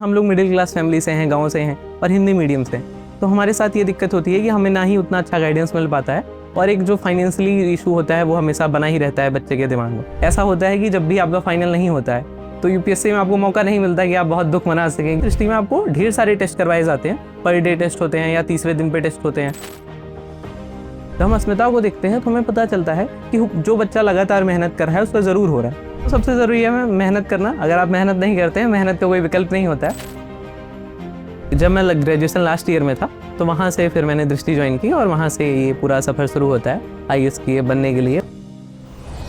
हम लोग middle class family से हैं, गाँव से हैं और हिंदी मीडियम से तो हमारे साथ ये दिक्कत होती है कि हमें ना ही उतना अच्छा गाइडेंस मिल पाता है और एक जो फाइनेंशियली इशू होता है वो हमेशा बना ही रहता है बच्चे के दिमाग में। ऐसा होता है कि जब भी आपका फाइनल नहीं होता है तो यूपीएससी में आपको मौका नहीं मिलता कि आप बहुत दुख मना सकें। दृष्टि में आपको ढेर सारे टेस्ट करवाए जाते हैं, पर डे टेस्ट होते हैं या तीसरे दिन पे टेस्ट होते हैं। जब हम अस्मिता को देखते हैं तो हमें पता चलता है कि जो बच्चा लगातार मेहनत कर रहा है उसका ज़रूर हो रहा है। तो सबसे ज़रूरी है मेहनत करना। अगर आप मेहनत नहीं करते हैं, मेहनत का कोई विकल्प नहीं होता है। जब मैं ग्रेजुएशन लास्ट ईयर में था तो वहाँ से फिर मैंने दृष्टि ज्वाइन की और वहाँ से ये पूरा सफ़र शुरू होता है आईएएस की बनने के लिए।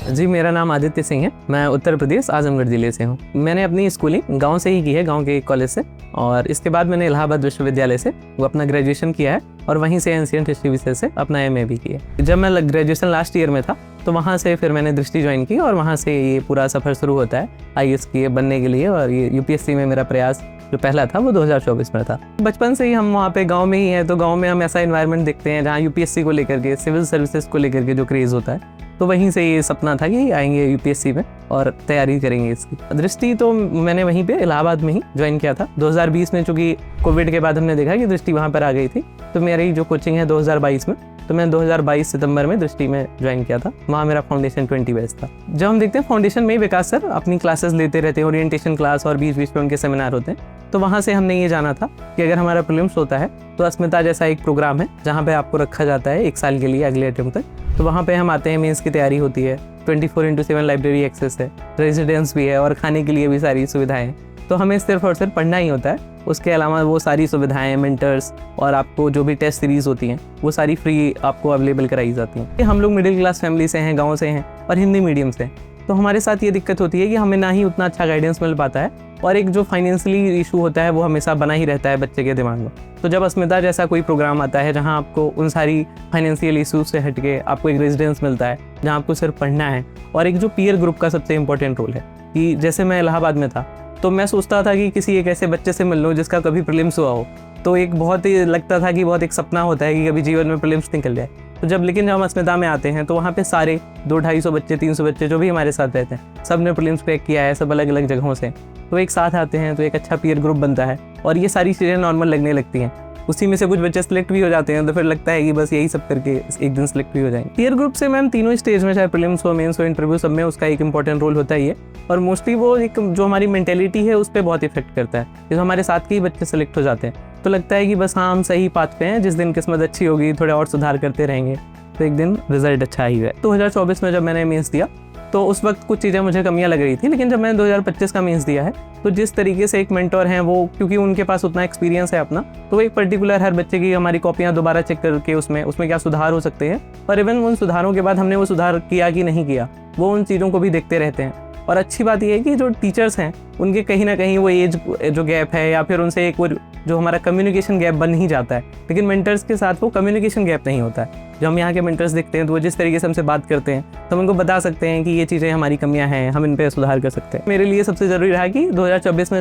जी, मेरा नाम आदित्य सिंह है। मैं उत्तर प्रदेश आजमगढ़ ज़िले से हूँ। मैंने अपनी स्कूलिंग गांव से ही की है, गांव के एक कॉलेज से, और इसके बाद मैंने इलाहाबाद विश्वविद्यालय से वो अपना ग्रेजुएशन किया है और वहीं से एंशिएंट हिस्ट्री विषय से अपना एमए भी किया है। जब मैं ग्रेजुएशन लास्ट ईयर में था तो वहाँ से फिर मैंने दृष्टि ज्वाइन की और वहाँ से ये पूरा सफ़र शुरू होता है आईएएस की बनने के लिए। और ये यूपीएससी में मेरा प्रयास जो पहला था वो 2024 में था। बचपन से ही हम वहाँ पे गांव में ही हैं तो गांव में हम ऐसा एनवायरनमेंट देखते हैं जहाँ यूपीएससी को लेकर के, सिविल सर्विसेज को लेकर के जो क्रेज़ होता है, तो वहीं से ये सपना था कि आएंगे यूपीएससी में और तैयारी करेंगे इसकी। दृष्टि तो मैंने वहीं पे इलाहाबाद में ही ज्वाइन किया था 2020 में, चूँकि कोविड के बाद हमने देखा कि दृष्टि वहाँ पर आ गई थी, तो मेरी जो कोचिंग है 2022 में, तो मैं 2022 सितंबर में दृष्टि में ज्वाइन किया था। वहाँ मेरा फाउंडेशन 20 बैच था। जब हम देखते हैं फाउंडेशन में ही विकास सर अपनी क्लासेस लेते रहते हैं, ओरिएंटेशन क्लास और बीच बीच में उनके सेमिनार होते हैं, तो वहाँ से हमने ये जाना था कि अगर हमारा प्रीलिम्स होता है तो अस्मिता जैसा एक प्रोग्राम है जहाँ पे आपको रखा जाता है 1 साल के लिए अगले अटेम्प्ट तक। तो वहाँ पे हम आते हैं, मेंस की तैयारी होती है, 24/7 लाइब्रेरी एक्सेस है, रेजिडेंस भी है और खाने के लिए भी सारी सुविधाएं हैं। तो हमें सिर्फ और सिर्फ पढ़ना ही होता है। उसके अलावा वो सारी सुविधाएं, मेंटर्स और आपको जो भी टेस्ट सीरीज़ होती हैं वो सारी फ्री आपको अवेलेबल कराई जाती हैं। हम लोग मिडिल क्लास फैमिली से हैं, गाँव से हैं और हिंदी मीडियम से, तो हमारे साथ ये दिक्कत होती है कि हमें ना ही उतना अच्छा गाइडेंस मिल पाता है और एक जो फाइनेंशियली इशू होता है वो हमेशा बना ही रहता है बच्चे के दिमाग में। तो जब अस्मिता जैसा कोई प्रोग्राम आता है जहां आपको उन सारी फाइनेंशियल इशूज से हटके आपको एक रेजिडेंस मिलता है जहां आपको सिर्फ पढ़ना है, और एक जो पीयर ग्रुप का सबसे इंपॉर्टेंट रोल है कि जैसे मैं इलाहाबाद में था तो मैं सोचता था कि किसी एक ऐसे बच्चे से मिल लूँ जिसका कभी प्रीलिम्स हुआ हो, तो एक बहुत ही लगता था कि बहुत एक सपना होता है कि कभी जीवन में प्रीलिम्स निकल जाए। तो लेकिन जब हम अस्मिता में आते हैं तो वहाँ पे सारे 200-250 बच्चे, 300 बच्चे जो भी हमारे साथ रहते हैं, सब ने प्रीलिम्स क्रैक किया है, सब अलग अलग जगहों से, तो एक साथ आते हैं तो एक अच्छा पीयर ग्रुप बनता है और ये सारी चीज़ें नॉर्मल लगने लगती हैं। उसी में से कुछ बच्चे सिलेक्ट भी हो जाते हैं तो फिर लगता है कि बस यही सब करके एक दिन सिलेक्ट भी हो जाएंगे। पीयर ग्रुप से मैम तीनों स्टेज में, चाहे प्रीलिम्स हो, मेंस हो, इंटरव्यू, सब में उसका एक इंपॉर्टेंट रोल होता ही है और मोस्टली वो एक जो हमारी मेंटेलिटी है उस पर बहुत इफेक्ट करता है। जैसे हमारे साथ के ही बच्चे सेलेक्ट हो जाते हैं तो लगता है कि बस हाँ, हम सही पाथ पे हैं, जिस दिन किस्मत अच्छी होगी, थोड़ा और सुधार करते रहेंगे तो एक दिन रिजल्ट अच्छा ही है। 2024 में जब मैंने मेंस दिया तो उस वक्त कुछ चीज़ें मुझे कमियां लग रही थी, लेकिन जब मैंने 2025 का मेंस दिया है तो जिस तरीके से एक मेंटर हैं वो, क्योंकि उनके पास उतना एक्सपीरियंस है अपना, तो वो एक पर्टिकुलर हर बच्चे की हमारी कॉपियां दोबारा चेक करके उसमें क्या सुधार हो सकते हैं और इवन उन सुधारों के बाद हमने वो सुधार किया कि नहीं किया, वो उन चीज़ों को भी देखते रहते हैं। और अच्छी बात यह है कि जो टीचर्स हैं उनके कहीं ना कहीं वो एज जो गैप है या फिर उनसे एक वो जो हमारा कम्युनिकेशन गैप बन ही जाता है, लेकिन मेंटर्स के साथ वो कम्युनिकेशन गैप नहीं होता है। जो हम यहाँ के मेंटर्स देखते हैं तो वो जिस तरीके से हमसे बात करते हैं तो हम उनको बता सकते हैं कि ये चीज़ें हमारी कमियां हैं, हम इन पर सुधार कर सकते हैं। मेरे लिए सबसे ज़रूरी रहा कि 2024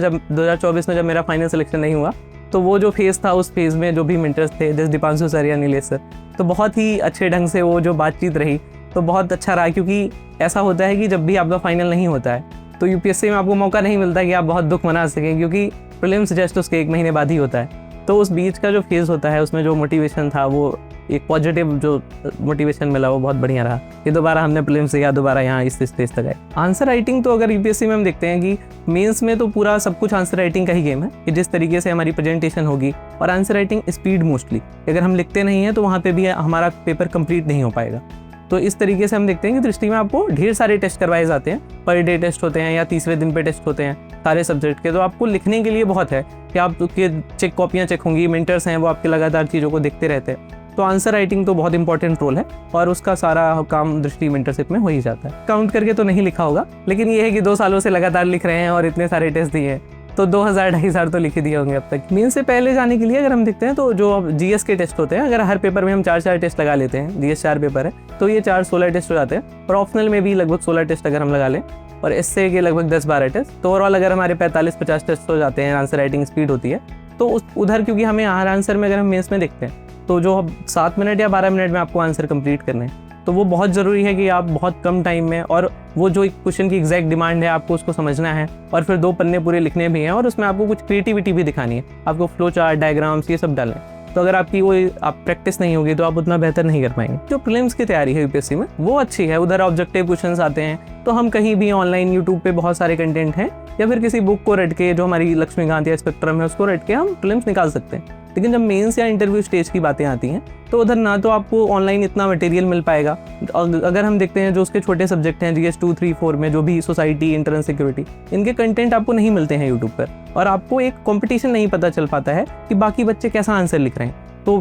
में जब मेरा फाइनल सिलेक्शन नहीं हुआ तो वो जो फेज़ था, उस फेज़ में जो भी मेंटर्स थे, जैसे दीपांशु सर या नीलेश सर, तो बहुत ही अच्छे ढंग से वो जो बातचीत रही तो बहुत अच्छा रहा। क्योंकि ऐसा होता है कि जब भी आपका फाइनल नहीं होता है तो यूपीएससी में आपको मौका नहीं मिलता कि आप बहुत दुख मना सकें, क्योंकि प्रीलिम्स जस्ट उसके 1 महीने बाद ही होता है। तो उस बीच का जो फेज़ होता है उसमें जो मोटिवेशन था, वो एक पॉजिटिव जो मोटिवेशन मिला वो बहुत बढ़िया रहा कि दोबारा हमने प्रीलिम्स या दोबारा यहाँ इस स्टेज तक आए। आंसर राइटिंग तो अगर यूपीएससी में हम देखते हैं कि मेंस में तो पूरा सब कुछ आंसर राइटिंग का ही गेम है कि जिस तरीके से हमारी प्रेजेंटेशन होगी, और आंसर राइटिंग स्पीड मोस्टली, अगर हम लिखते नहीं हैं तो वहाँ पर भी हमारा पेपर कंप्लीट नहीं हो पाएगा। तो इस तरीके से हम देखते हैं कि दृष्टि में आपको ढेर सारे टेस्ट करवाए जाते हैं, पर डे टेस्ट होते हैं या तीसरे दिन पे टेस्ट होते हैं सारे सब्जेक्ट के। तो आपको लिखने के लिए बहुत है कि आपके कॉपियाँ चेक होंगी, मेंटर्स हैं वो आपके लगातार चीज़ों को देखते रहते हैं। तो आंसर राइटिंग तो बहुत इंपॉर्टेंट रोल है और उसका सारा काम दृष्टि मेंटरशिप में हो ही जाता है। काउंट करके तो नहीं लिखा होगा, लेकिन ये है कि 2 सालों से लगातार लिख रहे हैं और इतने सारे टेस्ट दिए हैं तो 2000-2500 तो लिख ही दिए होंगे अब तक। मेंस से पहले जाने के लिए अगर हम देखते हैं तो जो अब जीएस के टेस्ट होते हैं, अगर हर पेपर में हम 4 टेस्ट लगा लेते हैं, जीएस 4 पेपर है तो ये 16 टेस्ट हो जाते हैं, और ऑप्शनल में भी लगभग 16 टेस्ट अगर हम लगा लें और एसए के लगभग 10-12 टेस्ट, तो ओवरऑल अगर हमारे 45-50 टेस्ट हो जाते हैं, आंसर राइटिंग स्पीड होती है तो उधर क्योंकि हमें हर आंसर में अगर हम मेंस में देखते हैं तो जो 7 मिनट या 12 मिनट में आपको आंसर कंप्लीट करने हैं, तो वो बहुत ज़रूरी है कि आप बहुत कम टाइम में, और वो जो एक क्वेश्चन की एग्जैक्ट डिमांड है आपको उसको समझना है, और फिर 2 पन्ने पूरे लिखने भी हैं, और उसमें आपको कुछ क्रिएटिविटी भी दिखानी है, आपको फ्लो चार्ट, डायग्राम्स, ये सब डालना है। तो अगर आपकी वो आप प्रैक्टिस नहीं होगी तो आप उतना बेहतर नहीं कर पाएंगे। जो प्रीलिम्स की तैयारी है यूपीएससी में वो अच्छी है, उधर ऑब्जेक्टिव क्वेश्चंस आते हैं, तो हम कहीं भी ऑनलाइन यूट्यूब पे बहुत सारे कंटेंट हैं, या फिर किसी बुक को रट के, जो हमारी लक्ष्मीकांत या स्पेक्ट्रम है उसको रट के हम प्रीलिम्स निकाल सकते हैं। लेकिन जब मेंस या इंटरव्यू स्टेज की बातें आती हैं तो उधर ना तो आपको ऑनलाइन इतना मटेरियल मिल पाएगा। अगर हम देखते हैं जो उसके छोटे सब्जेक्ट हैं जीएस 2, 3, 4 में, जो भी सोसाइटी, इंटरनेट सिक्योरिटी, इनके कंटेंट आपको नहीं मिलते हैं यूट्यूब पर, और आपको एक कंपटीशन नहीं पता चल पाता है कि बाकी बच्चे कैसा आंसर लिख रहे हैं। तो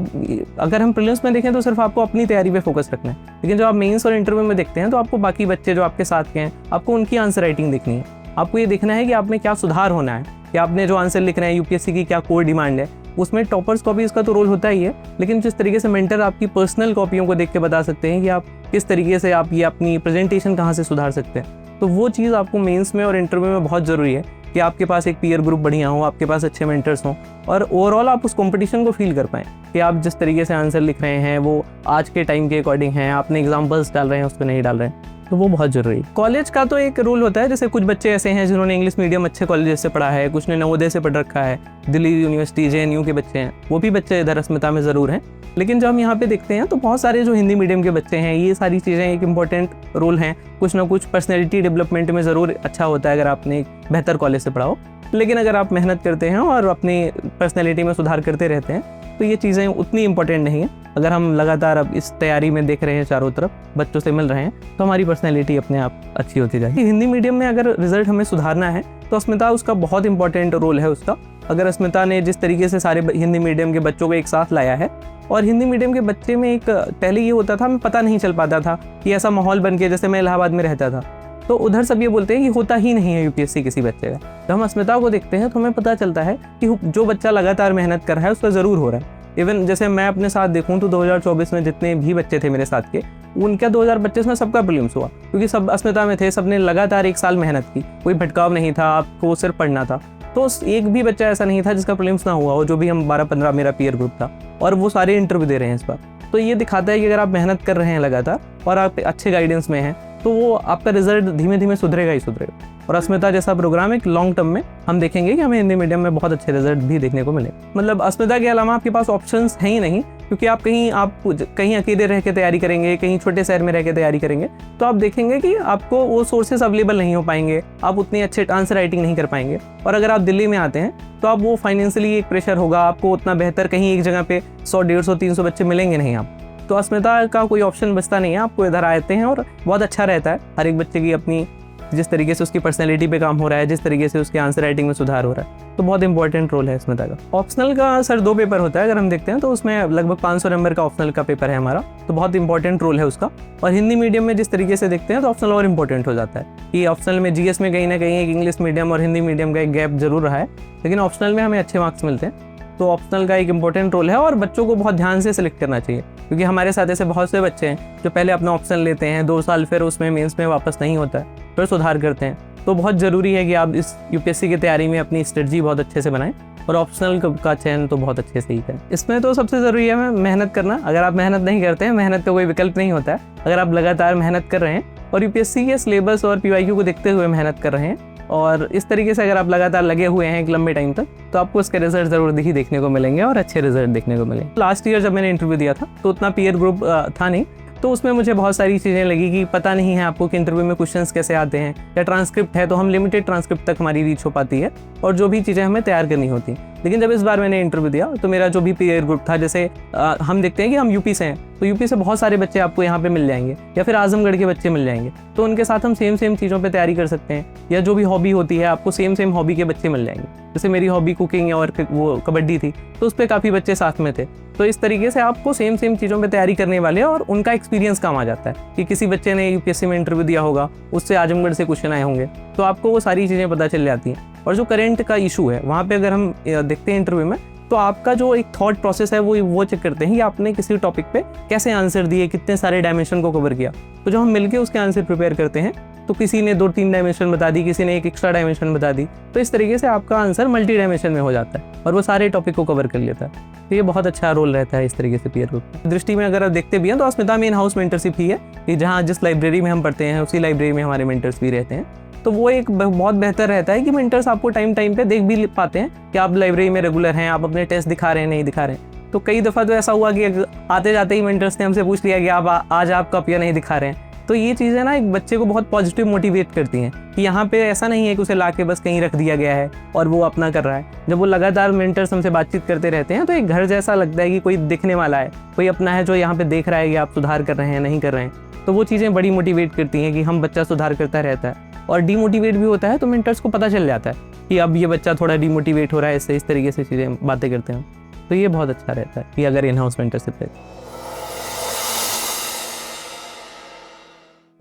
अगर हम प्रीलिम्स में देखें तो सिर्फ आपको अपनी तैयारी पे फोकस रखना है, लेकिन जब आप मेंस और इंटरव्यू में देखते हैं तो आपको बाकी बच्चे जो आपके साथ के हैं, आपको उनकी आंसर राइटिंग देखनी है। आपको ये देखना है कि आप में क्या सुधार होना है, कि आपने जो आंसर लिख रहे हैं यूपीएससी की क्या कोर डिमांड है। उसमें टॉपर्स कॉपीज़ का तो रोल होता ही है, लेकिन जिस तरीके से मेंटर आपकी पर्सनल कॉपियों को देख के बता सकते हैं कि आप किस तरीके से आप ये अपनी प्रेजेंटेशन कहाँ से सुधार सकते हैं, तो वो चीज़ आपको मेंस में और इंटरव्यू में बहुत ज़रूरी है कि आपके पास एक पीयर ग्रुप बढ़िया हो, आपके पास अच्छे मेंटर्स हों, और ओवरऑल आप उस कंपटीशन को फील कर पाएँ कि आप जिस तरीके से आंसर लिख रहे हैं वो आज के टाइम के अकॉर्डिंग हैं, आपने एग्जाम्पल्स डाल रहे हैं उस पर नहीं डाल रहे हैं, तो वो बहुत ज़रूरी है। कॉलेज का तो एक रूल होता है, जैसे कुछ बच्चे ऐसे हैं जिन्होंने इंग्लिश मीडियम अच्छे कॉलेज से पढ़ा है, कुछ ने नवोदय से पढ़ रखा है, दिल्ली यूनिवर्सिटी, जेएनयू के बच्चे हैं, वो भी बच्चे इधर अस्मिता में ज़रूर हैं। लेकिन जब हम यहाँ पे देखते हैं तो बहुत सारे जो हिंदी मीडियम के बच्चे हैं, ये सारी चीज़ें एक इंपॉर्टेंट रोल हैं, कुछ ना कुछ पर्सनैलिटी डेवलपमेंट में ज़रूर अच्छा होता है अगर आपने एक बेहतर कॉलेज से पढ़ा हो। लेकिन अगर आप मेहनत करते हैं और अपनी पर्सनैलिटी में सुधार करते रहते हैं तो ये चीज़ें उतनी इंपॉर्टेंट नहीं है। अगर हम लगातार अब इस तैयारी में देख रहे हैं, चारों तरफ बच्चों से मिल रहे हैं, तो हमारी पर्सनैलिटी अपने आप अच्छी होती जाएगी। हिंदी मीडियम में अगर रिजल्ट हमें सुधारना है तो अस्मिता उसका बहुत इंपॉर्टेंट रोल है उसका। अगर अस्मिता ने जिस तरीके से सारे हिंदी मीडियम के बच्चों को एक साथ लाया है, और हिंदी मीडियम के बच्चे में एक पहले ये होता था, हमें पता नहीं चल पाता था कि ऐसा माहौल बन के, जैसे मैं इलाहाबाद में रहता था तो उधर सब ये बोलते हैं कि होता ही नहीं है यूपीएससी किसी बच्चे का। जब हम अस्मिता को देखते हैं तो हमें पता चलता है कि जो बच्चा लगातार मेहनत कर रहा है उसका ज़रूर हो रहा है। इवन जैसे मैं अपने साथ देखूं तो 2024 में जितने भी बच्चे थे मेरे साथ के, उनका 2025 में सबका प्रीलिम्स हुआ, क्योंकि सब अस्मिता में थे, सबने लगातार 1 साल मेहनत की, कोई भटकाव नहीं था, आपको सिर्फ पढ़ना था। तो एक भी बच्चा ऐसा नहीं था जिसका प्रीलिम्स ना हुआ हो, जो भी हम 12-15 मेरा पीयर ग्रुप था, और वो सारे इंटरव्यू दे रहे हैं इस बार। तो ये दिखाता है कि अगर आप मेहनत कर रहे हैं लगातार और आप अच्छे गाइडेंस में हैं तो वो आपका रिजल्ट धीमे धीमे सुधरेगा ही सुधरेगा। और अस्मिता जैसा प्रोग्राम एक लॉन्ग टर्म में हम देखेंगे कि हमें हिंदी मीडियम में बहुत अच्छे रिजल्ट भी देखने को मिले। मतलब अस्मिता के अलावा आपके पास ऑप्शंस हैं ही नहीं, क्योंकि आप कहीं अकेले रह के तैयारी करेंगे, कहीं छोटे शहर में रह के तैयारी करेंगे, तो आप देखेंगे कि आपको वो सोर्सेस अवेलेबल नहीं हो पाएंगे, आप उतनी अच्छे आंसर राइटिंग नहीं कर पाएंगे। और अगर आप दिल्ली में आते हैं तो आप वो फाइनेंशियली एक प्रेशर होगा, आपको उतना बेहतर कहीं एक जगह पे 100, 150, 300 बच्चे मिलेंगे नहीं आप। तो अस्मिता का कोई ऑप्शन बचता नहीं है, आपको इधर आते हैं और बहुत अच्छा रहता है। हर एक बच्चे की अपनी, जिस तरीके से उसकी पर्सनैलिटी पे काम हो रहा है, जिस तरीके से उसके आंसर राइटिंग में सुधार हो रहा है, तो बहुत इंपॉर्टेंट रोल है अस्मिता का। ऑप्शनल का सर 2 पेपर होता है, अगर हम देखते हैं तो उसमें लगभग 500 नंबर का ऑप्शनल का पेपर है हमारा, तो बहुत इंपॉर्टेंट रोल है उसका। और हिंदी मीडियम में जिस तरीके से देखते हैं तो ऑप्शनल और इंपॉर्टेंट हो जाता है कि ऑप्शनल में जीएस में कहीं ना कहीं एक इंग्लिश मीडियम और हिंदी मीडियम का एक गैप जरूर रहा है, लेकिन ऑप्शनल में हमें अच्छे मार्क्स मिलते हैं। तो ऑप्शनल का एक इंपॉर्टेंट रोल है और बच्चों को बहुत ध्यान से सिलेक्ट करना चाहिए, क्योंकि हमारे साथ ऐसे बहुत से बच्चे हैं जो पहले अपना ऑप्शनल लेते हैं, 2 साल फिर उसमें मेंस में वापस नहीं होता है, फिर सुधार करते हैं। तो बहुत ज़रूरी है कि आप इस यूपीएससी की तैयारी में अपनी स्ट्रेटजी बहुत अच्छे से बनाएं और ऑप्शनल का चयन तो बहुत अच्छे से ही करें। इसमें तो सबसे ज़रूरी है मेहनत करना। अगर आप मेहनत नहीं करते हैं, मेहनत का कोई विकल्प नहीं होता है। अगर आप लगातार मेहनत कर रहे हैं और यूपीएससी के सिलेबस और पीवाईक्यू को देखते हुए मेहनत कर रहे हैं और इस तरीके से अगर आप लगातार लगे हुए हैं एक लंबे टाइम तक, तो आपको इसके रिजल्ट ज़रूर ही देखने को मिलेंगे और अच्छे रिजल्ट देखने को मिलेंगे। लास्ट ईयर जब मैंने इंटरव्यू दिया था तो उतना पीयर ग्रुप था नहीं, तो उसमें मुझे बहुत सारी चीज़ें लगी कि पता नहीं है आपको कि इंटरव्यू में क्वेश्चंस कैसे आते हैं, या ट्रांसक्रिप्ट है तो हम लिमिटेड ट्रांसक्रिप्ट तक हमारी रीच हो पाती है और जो भी चीज़ें हमें तैयार करनी होती हैं। लेकिन जब इस बार मैंने इंटरव्यू दिया तो मेरा जो भी पीयर ग्रुप था, जैसे हम देखते हैं कि हम यूपी से हैं, तो यूपी से बहुत सारे बच्चे आपको यहाँ पे मिल जाएंगे, या फिर आजमगढ़ के बच्चे मिल जाएंगे, तो उनके साथ हम सेम चीज़ों पे तैयारी कर सकते हैं। या जो भी हॉबी होती है आपको सेम हॉबी के बच्चे मिल जाएंगे। जैसे मेरी हॉबी कुकिंग और वो कबड्डी थी, तो उस पर काफ़ी बच्चे साथ में थे। तो इस तरीके से आपको सेम चीज़ों पे तैयारी करने वाले और उनका एक्सपीरियंस काम आ जाता है कि किसी बच्चे ने यूपीएससी में इंटरव्यू दिया होगा, उससे आजमगढ़ से क्वेश्चन आए होंगे, तो आपको वो सारी चीज़ें पता चल जाती हैं। और जो करंट का इशू है वहाँ पे अगर हम देखते हैं इंटरव्यू में, तो आपका जो एक थॉट प्रोसेस है वो चेक करते हैं कि आपने किसी टॉपिक पे कैसे आंसर दिए, कितने सारे डायमेंशन को कवर किया। तो जब हम मिलके उसके आंसर प्रिपेयर करते हैं तो किसी ने 2-3 डायमेंशन बता दी, किसी ने एक एक्स्ट्रा डायमेंशन बता दी, तो इस तरीके से आपका आंसर मल्टी डायमेंशन में हो जाता है और वो सारे टॉपिक को कवर कर लेता है। तो ये बहुत अच्छा रोल रहता है इस तरीके से पीयर ग्रुप दृष्टि में। अगर आप देखते भी हैं तो अस्मिता में इन हाउस मेंटरशिप ही है कि जहाँ जिस लाइब्रेरी में हम पढ़ते हैं उसी लाइब्रेरी में हमारे मेंटर्स भी रहते हैं। तो वो एक बहुत बेहतर रहता है कि मेंटर्स आपको टाइम पे देख भी पाते हैं कि आप लाइब्रेरी में रेगुलर हैं, आप अपने टेस्ट दिखा रहे हैं नहीं दिखा रहे हैं। तो कई दफ़ा तो ऐसा हुआ कि आते जाते ही मेंटर्स ने हमसे पूछ लिया कि आप आज आप कब या नहीं दिखा रहे हैं। तो ये चीज़ें ना एक बच्चे को बहुत पॉजिटिव मोटिवेट करती हैं कि यहाँ पे ऐसा नहीं है कि उसे ला के बस कहीं रख दिया गया है और वो अपना कर रहा है। जब वो लगातार मेंटर्स हमसे बातचीत करते रहते हैं तो एक घर जैसा लगता है कि कोई दिखने वाला है, कोई अपना है जो यहाँ पे देख रहा है कि आप सुधार कर रहे हैं नहीं कर रहे हैं। तो वो चीज़ें बड़ी मोटिवेट करती हैं कि हम बच्चा सुधार करता रहता है और डीमोटिवेट भी होता है तो मेंटर्स को पता चल जाता है कि अब ये बच्चा थोड़ा डीमोटिवेट हो रहा है, इससे इस तरीके से चीज़ें बातें करते हैं। तो ये बहुत अच्छा रहता है कि अगर इन हाउस मेंटरशिप है।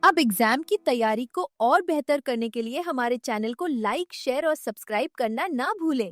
अब एग्जाम की तैयारी को और बेहतर करने के लिए हमारे चैनल को लाइक, शेयर और सब्सक्राइब करना ना भूलें।